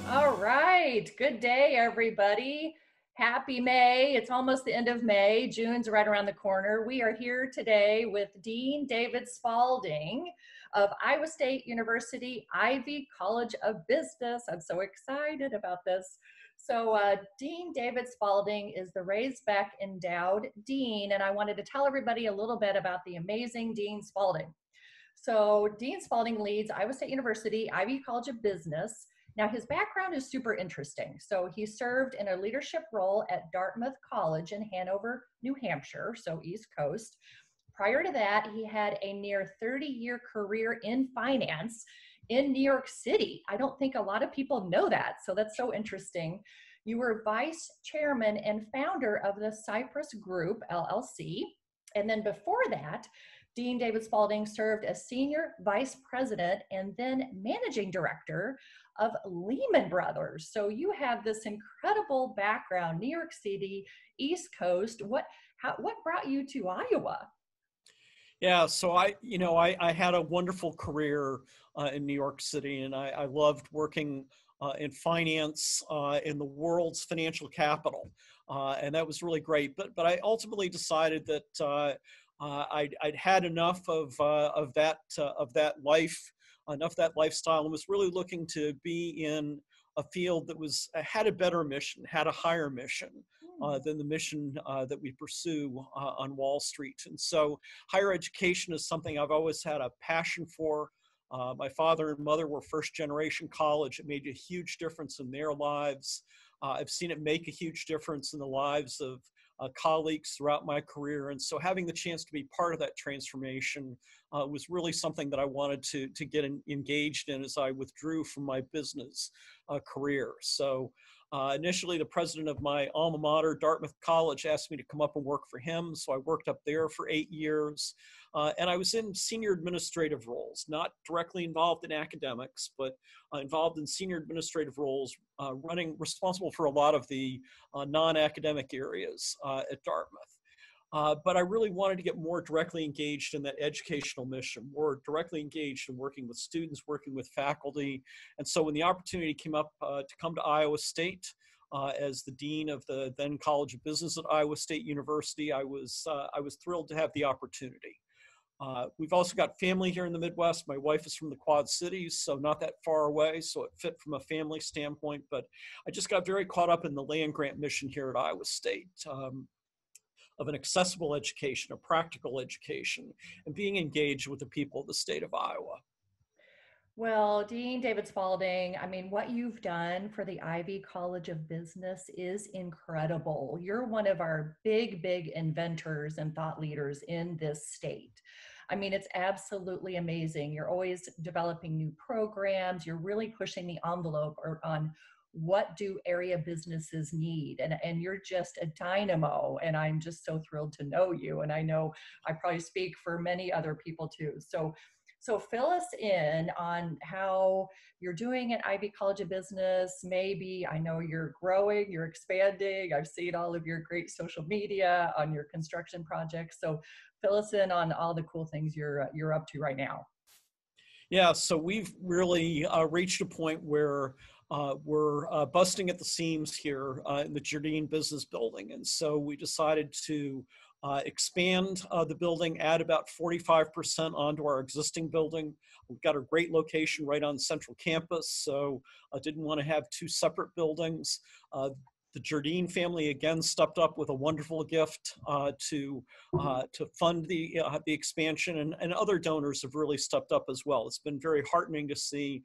All right. Good day, everybody. Happy May. It's almost the end of May. June's right around the corner. We are here today with Dean David Spalding of Iowa State University Ivy College of Business. I'm so excited about this. So Dean David Spalding is the Raisbeck Endowed Dean, and I wanted to tell everybody a little bit about the amazing Dean Spalding. So Dean Spalding leads Iowa State University Ivy College of Business. Now, his background is super interesting. So he served in a leadership role at Dartmouth College in Hanover, New Hampshire, so East Coast. Prior to that, he had a near 30-year career in finance in New York City. I don't think a lot of people know that, so that's so interesting. You were vice chairman and founder of the Cypress Group, LLC. And then before that, Dean David Spalding served as senior vice president and then managing director of Lehman Brothers. So you have this incredible background, New York City, East Coast. What brought you to Iowa? Yeah, so I had a wonderful career in New York City, and I loved working in finance in the world's financial capital, and that was really great. But I ultimately decided that I'd had enough of that life, enough of that lifestyle, and was really looking to be in a field that had a better mission, had a higher mission than the mission that we pursue on Wall Street. And so higher education is something I've always had a passion for. My father and mother were first generation college. It made a huge difference in their lives. I've seen it make a huge difference in the lives of colleagues throughout my career. And so having the chance to be part of that transformation was really something that I wanted to get engaged in as I withdrew from my business career. So initially, the president of my alma mater, Dartmouth College, asked me to come up and work for him. So I worked up there for 8 years. And I was in senior administrative roles, not directly involved in academics, but involved in senior administrative roles, responsible for a lot of the non-academic areas at Dartmouth. But I really wanted to get more directly engaged in that educational mission, more directly engaged in working with students, working with faculty. And so when the opportunity came up to come to Iowa State as the dean of the then College of Business at Iowa State University, I was thrilled to have the opportunity. We've also got family here in the Midwest. My wife is from the Quad Cities, so not that far away, so it fit from a family standpoint. But I just got very caught up in the land-grant mission here at Iowa State. Of an accessible education, a practical education, and being engaged with the people of the state of Iowa. Well, Dean David Spalding, I mean, what you've done for the Ivy College of Business is incredible. You're one of our big inventors and thought leaders in this state. I mean, it's absolutely amazing. You're always developing new programs. You're really pushing the envelope on what do area businesses need, and you're just a dynamo, and I'm just so thrilled to know you, and I know I probably speak for many other people too. So fill us in on how you're doing at Ivy College of Business. Maybe, I know you're growing, you're expanding. I've seen all of your great social media on your construction projects, so fill us in on all the cool things you're up to right now. Yeah, so we've really reached a point where we're busting at the seams here in the Jardine Business Building. And so we decided to expand the building, add about 45% onto our existing building. We've got a great location right on Central Campus, so I didn't want to have two separate buildings. The Jardine family again stepped up with a wonderful gift to fund the expansion, and other donors have really stepped up as well. It's been very heartening to see.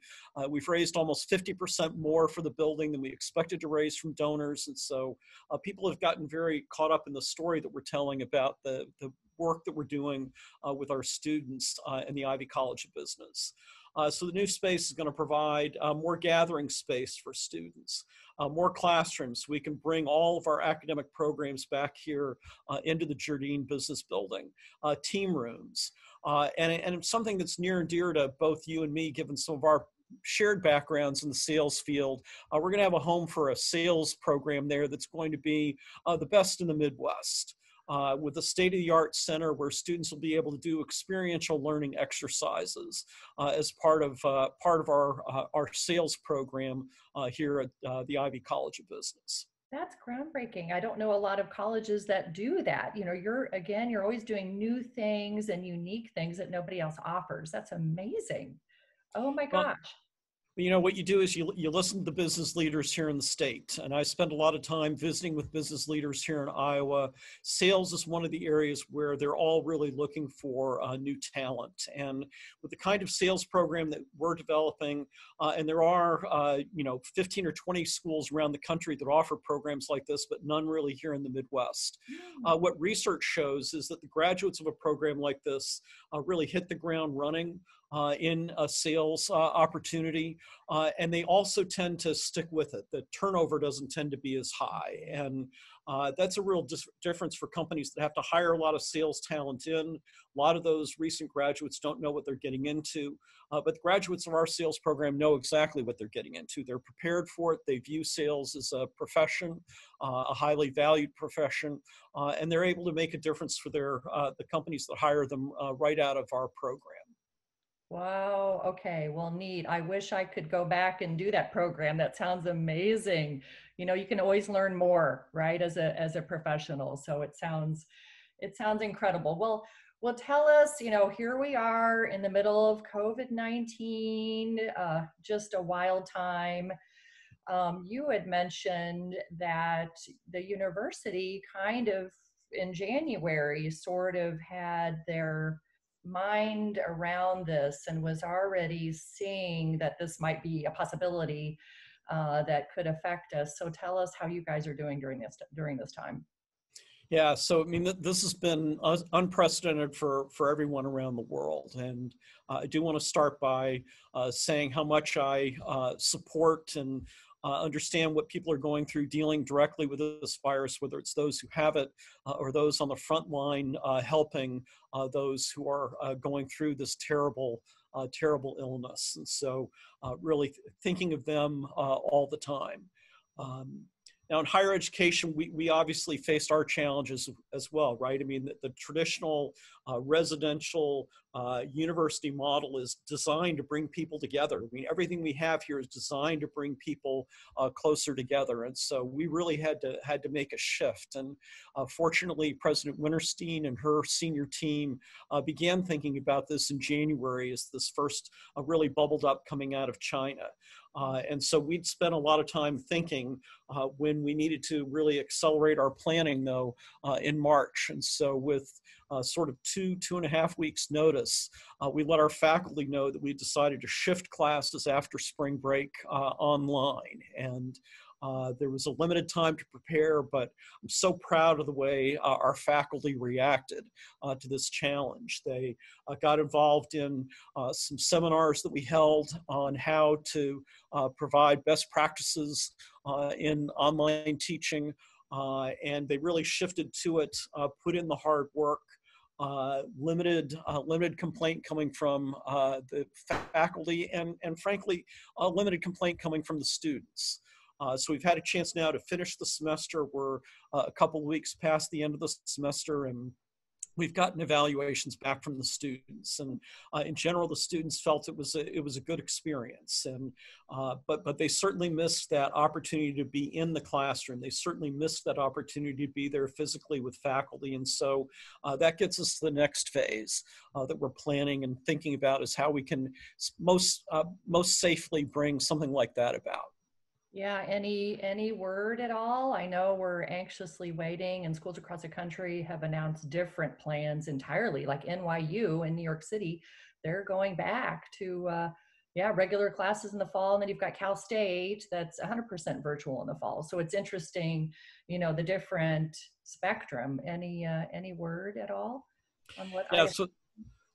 We've raised almost 50% more for the building than we expected to raise from donors, and so people have gotten very caught up in the story that we're telling about the work that we're doing with our students in the Ivy College of Business. So the new space is going to provide more gathering space for students, more classrooms, so we can bring all of our academic programs back here into the Jardine Business Building, team rooms, and something that's near and dear to both you and me, given some of our shared backgrounds in the sales field. We're going to have a home for a sales program there that's going to be the best in the Midwest. with a state-of-the-art center where students will be able to do experiential learning exercises as part of our sales program here at the Ivy College of Business. That's groundbreaking. I don't know a lot of colleges that do that. You're always doing new things and unique things that nobody else offers. That's amazing. Oh my Well, gosh. what you do is you listen to business leaders here in the state. And I spend a lot of time visiting with business leaders here in Iowa. Sales is one of the areas where they're all really looking for new talent. And with the kind of sales program that we're developing, and there are 15 or 20 schools around the country that offer programs like this, but none really here in the Midwest. What research shows is that the graduates of a program like this really hit the ground running in a sales opportunity, and they also tend to stick with it. The turnover doesn't tend to be as high, and that's a real difference for companies that have to hire a lot of sales talent in. A lot of those recent graduates don't know what they're getting into, but the graduates of our sales program know exactly what they're getting into. They're prepared for it. They view sales as a profession, a highly valued profession, and they're able to make a difference for the companies that hire them right out of our program. Wow. Okay. Well, neat. I wish I could go back and do that program. That sounds amazing. You can always learn more, right? As a professional. So it sounds incredible. Well, tell us, here we are in the middle of COVID-19, just a wild time. You had mentioned that the university kind of in January sort of had their mind around this and was already seeing that this might be a possibility that could affect us. So tell us how you guys are doing during this time. Yeah, so this has been unprecedented for everyone around the world, and I do want to start by saying how much I support and understand what people are going through dealing directly with this virus, whether it's those who have it or those on the front line helping those who are going through this terrible illness. And so really thinking of them all the time. Now, in higher education, we obviously faced our challenges as well, right? I mean, the traditional residential university model is designed to bring people together. I mean, everything we have here is designed to bring people closer together. And so we really had to make a shift. And fortunately, President Winterstein and her senior team began thinking about this in January as this first really bubbled up coming out of China. And so we'd spent a lot of time thinking when we needed to really accelerate our planning, though, in March. And so with sort of two and a half weeks notice, we let our faculty know that we decided to shift classes after spring break online. And there was a limited time to prepare, but I'm so proud of the way our faculty reacted to this challenge. They got involved in some seminars that we held on how to provide best practices in online teaching, and they really shifted to it, put in the hard work. Limited complaint coming from the faculty, and frankly, limited complaint coming from the students. So we've had a chance now to finish the semester. We're a couple of weeks past the end of the semester, and we've gotten evaluations back from the students. And in general, the students felt it was a good experience. And but they certainly missed that opportunity to be in the classroom. They certainly missed that opportunity to be there physically with faculty. And so that gets us to the next phase that we're planning and thinking about, is how we can most safely bring something like that about. Yeah, any word at all? I know we're anxiously waiting, and schools across the country have announced different plans entirely. Like NYU in New York City, they're going back to regular classes in the fall, and then you've got Cal State that's 100% virtual in the fall. So it's interesting, the different spectrum. Any word at all on what? Yeah.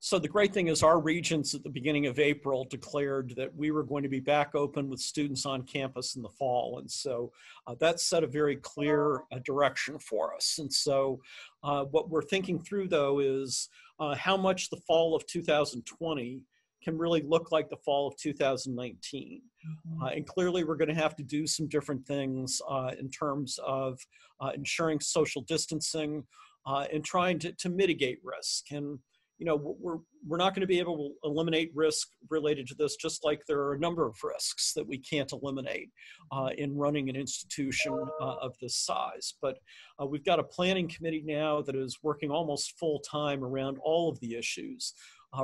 So the great thing is our regents at the beginning of April declared that we were going to be back open with students on campus in the fall. And so that set a very clear direction for us. And so what we're thinking through, though, is how much the fall of 2020 can really look like the fall of 2019. And clearly we're going to have to do some different things in terms of ensuring social distancing, and trying to mitigate risk. And we're not going to be able to eliminate risk related to this, just like there are a number of risks that we can't eliminate in running an institution of this size. But we've got a planning committee now that is working almost full time around all of the issues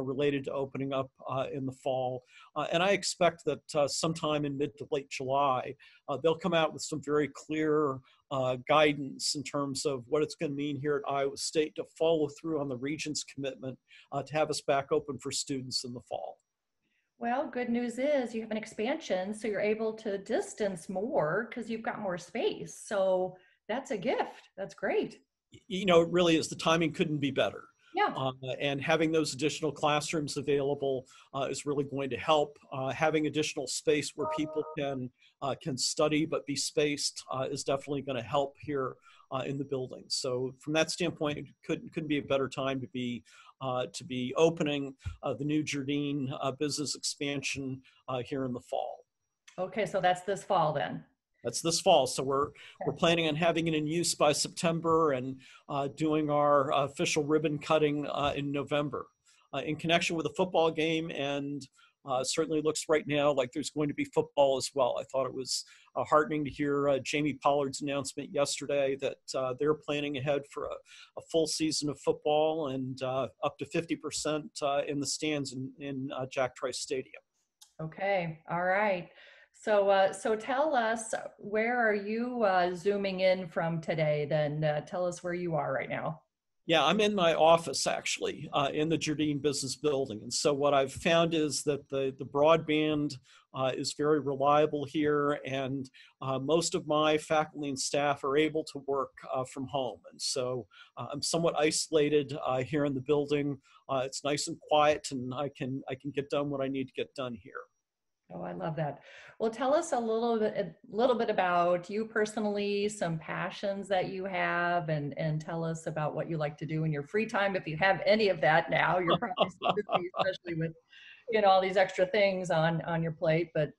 related to opening up in the fall. And I expect that sometime in mid to late July, they'll come out with some very clear guidance in terms of what it's going to mean here at Iowa State to follow through on the Regent's commitment to have us back open for students in the fall. Well, good news is you have an expansion, so you're able to distance more because you've got more space. So that's a gift. That's great. It really is. The timing couldn't be better. Yeah. And having those additional classrooms available is really going to help. Having additional space where people can study but be spaced is definitely going to help here in the building. So from that standpoint, it couldn't be a better time to be opening the new Jardine business expansion here in the fall. Okay, so that's this fall then. That's this fall. So we're planning on having it in use by September and doing our official ribbon cutting in November in connection with a football game. And certainly looks right now like there's going to be football as well. I thought it was heartening to hear Jamie Pollard's announcement yesterday that they're planning ahead for a full season of football and up to 50% in the stands in Jack Trice Stadium. Okay, all right. So tell us, where are you zooming in from today? Then tell us where you are right now. Yeah, I'm in my office actually in the Jardine Business Building. And so what I've found is that the broadband is very reliable here, and most of my faculty and staff are able to work from home. And so I'm somewhat isolated here in the building. It's nice and quiet, and I can get done what I need to get done here. Oh, I love that. Well, tell us a little bit about you personally, some passions that you have, and tell us about what you like to do in your free time. If you have any of that now, you're probably so busy, especially with, all these extra things on your plate, but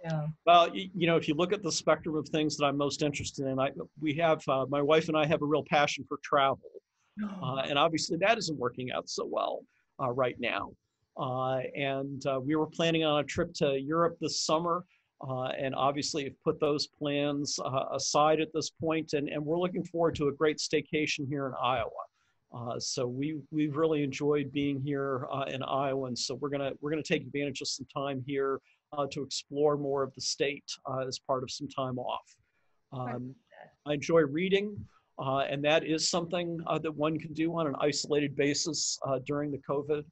yeah. Well, if you look at the spectrum of things that I'm most interested in, we have, my wife and I have a real passion for travel. And obviously that isn't working out so well right now. And we were planning on a trip to Europe this summer, and obviously have put those plans aside at this point, and we're looking forward to a great staycation here in Iowa. So we've really enjoyed being here in Iowa, and so we're gonna take advantage of some time here to explore more of the state as part of some time off. I enjoy reading. And that is something that one can do on an isolated basis during the COVID.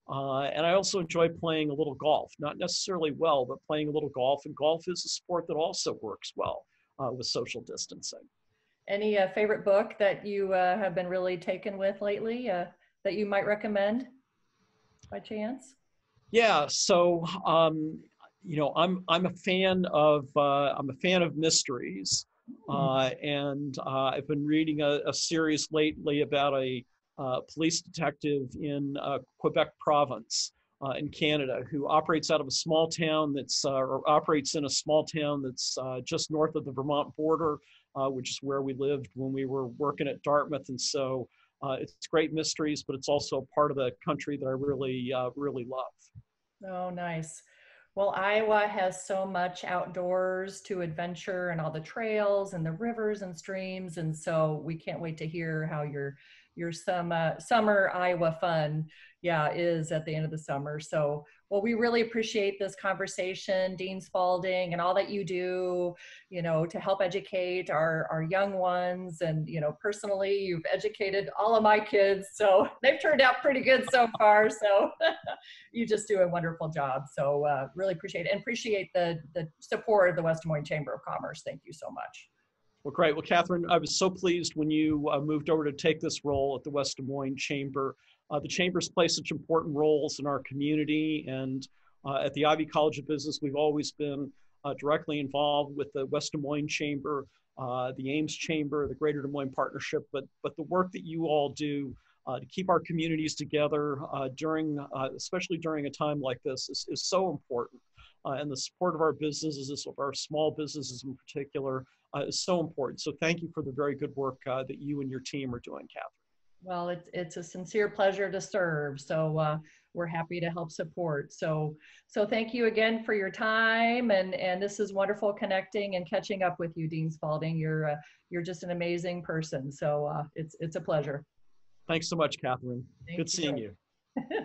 And I also enjoy playing a little golf, not necessarily well, but playing a little golf. And golf is a sport that also works well with social distancing. Any favorite book that you have been really taken with lately that you might recommend by chance? Yeah, so I'm a fan of mysteries, and I've been reading a series lately about a police detective in Quebec province in Canada who operates out of a small town or operates in a small town that's just north of the Vermont border, which is where we lived when we were working at Dartmouth. And so it's great mysteries, but it's also part of the country that I really love. Oh, nice. Well, Iowa has so much outdoors to adventure and all the trails and the rivers and streams. And so we can't wait to hear how your summer Iowa fun, is at the end of the summer. So, well, we really appreciate this conversation, Dean Spalding, and all that you do, to help educate our young ones. And, personally, you've educated all of my kids, so they've turned out pretty good so far. So you just do a wonderful job. So really appreciate it, and appreciate the support of the West Des Moines Chamber of Commerce. Thank you so much. Well, great. Well, Katherine, I was so pleased when you moved over to take this role at the West Des Moines Chamber. The Chambers play such important roles in our community, and at the Ivy College of Business, we've always been directly involved with the West Des Moines Chamber, the Ames Chamber, the Greater Des Moines Partnership, but the work that you all do to keep our communities together especially during a time like this is so important. And the support of our businesses, of our small businesses in particular, is so important. So thank you for the very good work that you and your team are doing, Katherine. Well, it's a sincere pleasure to serve. So we're happy to help support. So thank you again for your time, and this is wonderful connecting and catching up with you, Dean Spalding. You're just an amazing person. So it's a pleasure. Thanks so much, Katherine. Thank Good seeing you. you.